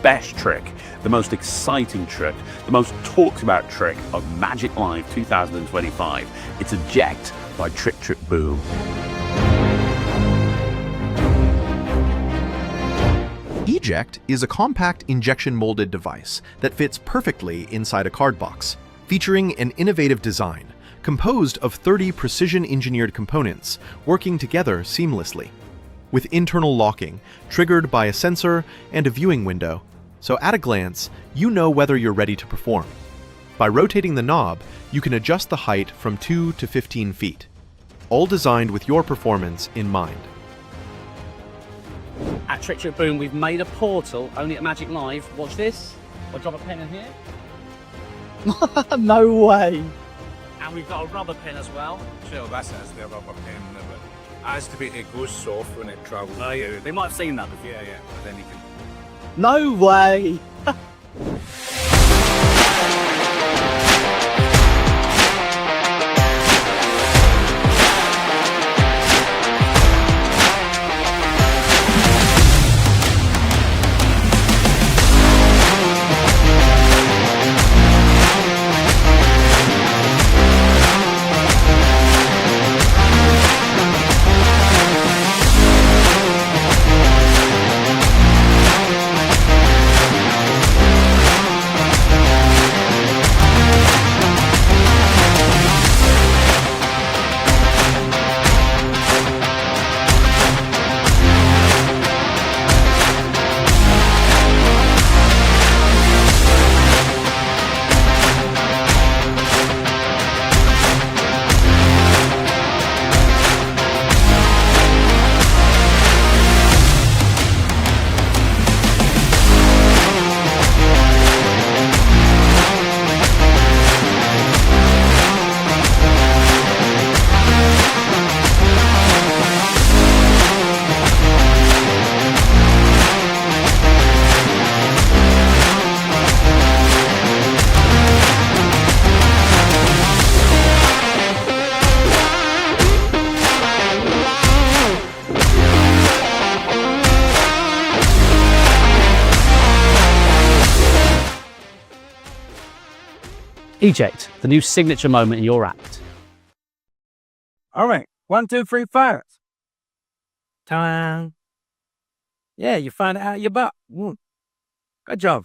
best trick, the most exciting trick, the most talked about trick of Magic Live 2025. It's a JECT by Trick Trick Boom. EJECT is a compact injection molded device that fits perfectly inside a card box, featuring an innovative design composed of 30 precision-engineered components working together seamlessly, with internal locking triggered by a sensor and a viewing window, so at a glance, you know whether you're ready to perform. By rotating the knob, you can adjust the height from 2 to 15 feet, all designed with your performance in mind. At Trick Trick Boom, we've made a portal only at Magic Live. Watch this. I'll drop a pen in here. No way. And we've got a rubber pen as well. Sure, that has the rubber pen, but has to be, it goes soft when it travels. Oh, yeah, they might have seen that before. Yeah, but then you can... No way. EJECT, the new signature moment in your act. All right. 1, 2, 3, 4. Ta-da. Yeah, you find it out your butt. Good job.